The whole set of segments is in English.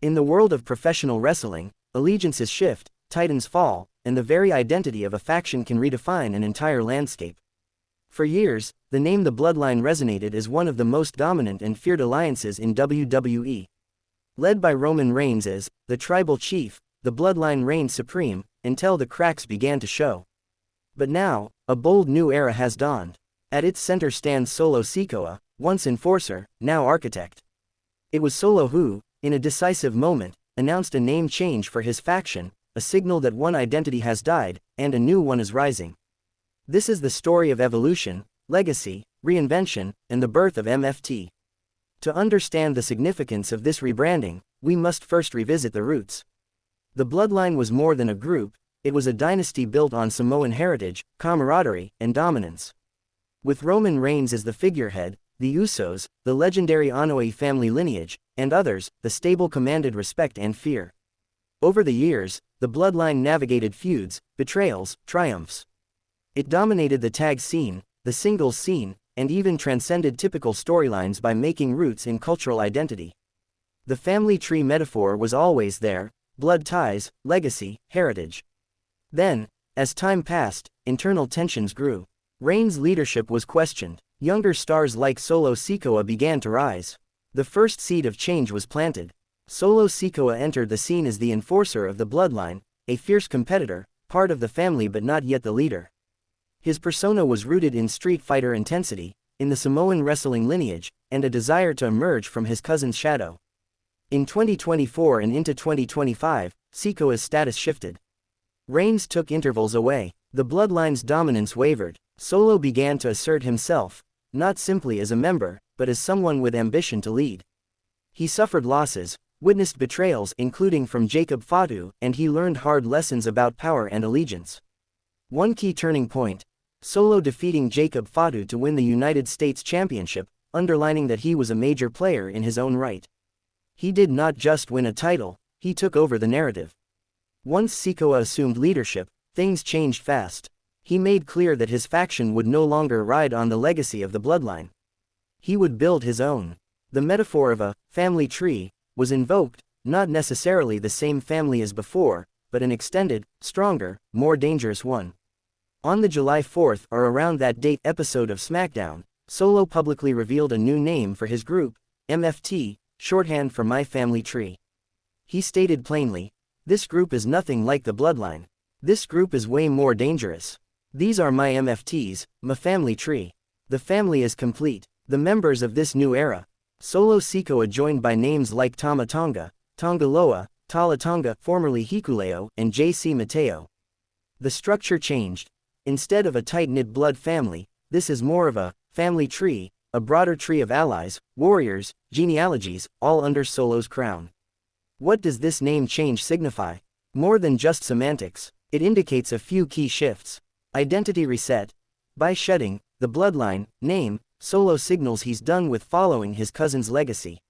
In the world of professional wrestling, allegiances shift, titans fall, and the very identity of a faction can redefine an entire landscape. For years, the name The Bloodline resonated as one of the most dominant and feared alliances in WWE. Led by Roman Reigns as the tribal chief, the Bloodline reigned supreme, until the cracks began to show. But now, a bold new era has dawned. At its center stands Solo Sikoa, once enforcer, now architect. It was Solo who, in a decisive moment, announced a name change for his faction, a signal that one identity has died, and a new one is rising. This is the story of evolution, legacy, reinvention, and the birth of MFT. To understand the significance of this rebranding, we must first revisit the roots. The Bloodline was more than a group, it was a dynasty built on Samoan heritage, camaraderie, and dominance. With Roman Reigns as the figurehead, the Usos, the legendary Anoa'i family lineage, and others, the stable commanded respect and fear. Over the years, the Bloodline navigated feuds, betrayals, triumphs. It dominated the tag scene, the singles scene, and even transcended typical storylines by making roots in cultural identity. The family tree metaphor was always there: blood ties, legacy, heritage. Then, as time passed, internal tensions grew. Reigns' leadership was questioned. Younger stars like Solo Sikoa began to rise. The first seed of change was planted. Solo Sikoa entered the scene as the enforcer of the Bloodline, a fierce competitor, part of the family but not yet the leader. His persona was rooted in street fighter intensity, in the Samoan wrestling lineage, and a desire to emerge from his cousin's shadow. In 2024 and into 2025, Sikoa's status shifted. Reigns took intervals away. The Bloodline's dominance wavered. Solo began to assert himself, not simply as a member, but as someone with ambition to lead. He suffered losses, witnessed betrayals including from Jacob Fatu, and he learned hard lessons about power and allegiance. One key turning point: Solo defeating Jacob Fatu to win the United States Championship, underlining that he was a major player in his own right. He did not just win a title, he took over the narrative. Once Sikoa assumed leadership, things changed fast. He made clear that his faction would no longer ride on the legacy of the Bloodline. He would build his own. The metaphor of a family tree was invoked, not necessarily the same family as before, but an extended, stronger, more dangerous one. On the July 4th or around that date episode of SmackDown, Solo publicly revealed a new name for his group, MFT, shorthand for My Family Tree. He stated plainly, "This group is nothing like the Bloodline. This group is way more dangerous. These are my MFTs, my family tree. The family is complete." The members of this new era: Solo Sikoa joined by names like Tama Tonga, Tongaloa, Tala Tonga, formerly Hikuleo, and JC Mateo. The structure changed. Instead of a tight-knit blood family, this is more of a family tree, a broader tree of allies, warriors, genealogies, all under Solo's crown. What does this name change signify? More than just semantics, it indicates a few key shifts. Identity reset. By shedding the Bloodline name, Solo signals he's done with following his cousin's legacy.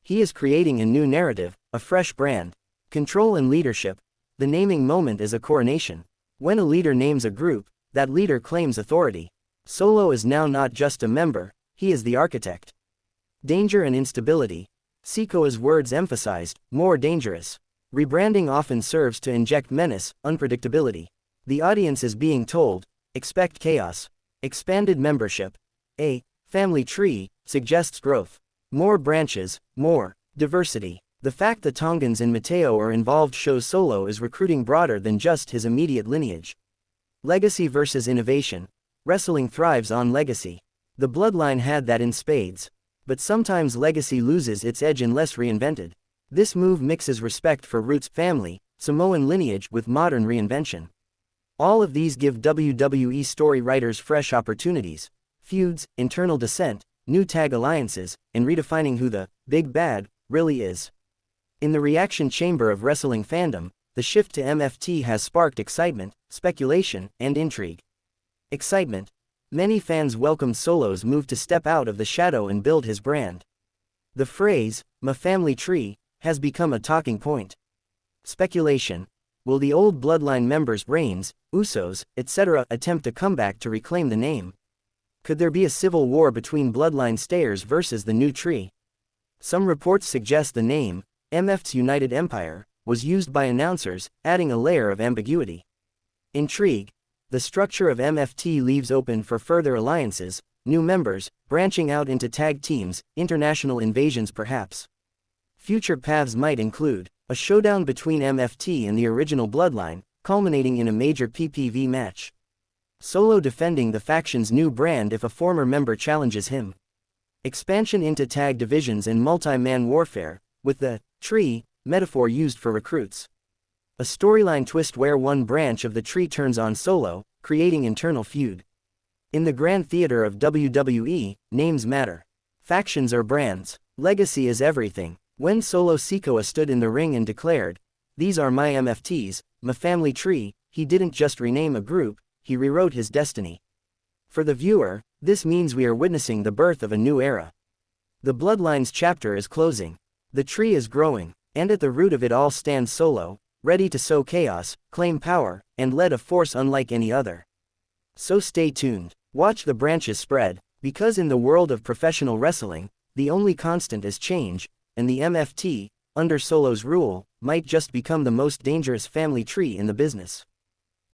He is creating a new narrative, a fresh brand. Control and leadership. The naming moment is a coronation. When a leader names a group, that leader claims authority. Solo is now not just a member, he is the architect. Danger and instability. Sikoa's words emphasized, more dangerous. Rebranding often serves to inject menace, unpredictability. The audience is being told, expect chaos. Expanded membership. A family tree suggests growth. More branches, more diversity. The fact that Tongans and Mateo are involved shows Solo is recruiting broader than just his immediate lineage. Legacy versus innovation. Wrestling thrives on legacy. The Bloodline had that in spades. But sometimes legacy loses its edge unless reinvented. This move mixes respect for roots, family, Samoan lineage with modern reinvention. All of these give WWE story writers fresh opportunities: feuds, internal dissent, new tag alliances, and redefining who the big bad really is. In the reaction chamber of wrestling fandom, the shift to MFT has sparked excitement, speculation, and intrigue. Excitement. Many fans welcomed Solo's move to step out of the shadow and build his brand. The phrase, "my family tree," has become a talking point. Speculation. Will the old Bloodline members, Reigns, Usos, etc., attempt a comeback to reclaim the name? Could there be a civil war between Bloodline stayers versus the new tree? Some reports suggest the name, MFT's United Empire, was used by announcers, adding a layer of ambiguity. Intrigue. The structure of MFT leaves open for further alliances, new members, branching out into tag teams, international invasions perhaps. Future paths might include a showdown between MFT and the original Bloodline, culminating in a major PPV match. Solo defending the faction's new brand if a former member challenges him. Expansion into tag divisions and multi-man warfare, with the tree metaphor used for recruits. A storyline twist where one branch of the tree turns on Solo, creating internal feud. In the grand theater of WWE, names matter. Factions are brands. Legacy is everything. When Solo Sikoa stood in the ring and declared, "These are my MFTs, my family tree," he didn't just rename a group, he rewrote his destiny. For the viewer, this means we are witnessing the birth of a new era. The Bloodlines chapter is closing. The tree is growing, and at the root of it all stands Solo, ready to sow chaos, claim power, and lead a force unlike any other. So stay tuned. Watch the branches spread, because in the world of professional wrestling, the only constant is change, and the MFT, under Solo's rule, might just become the most dangerous family tree in the business.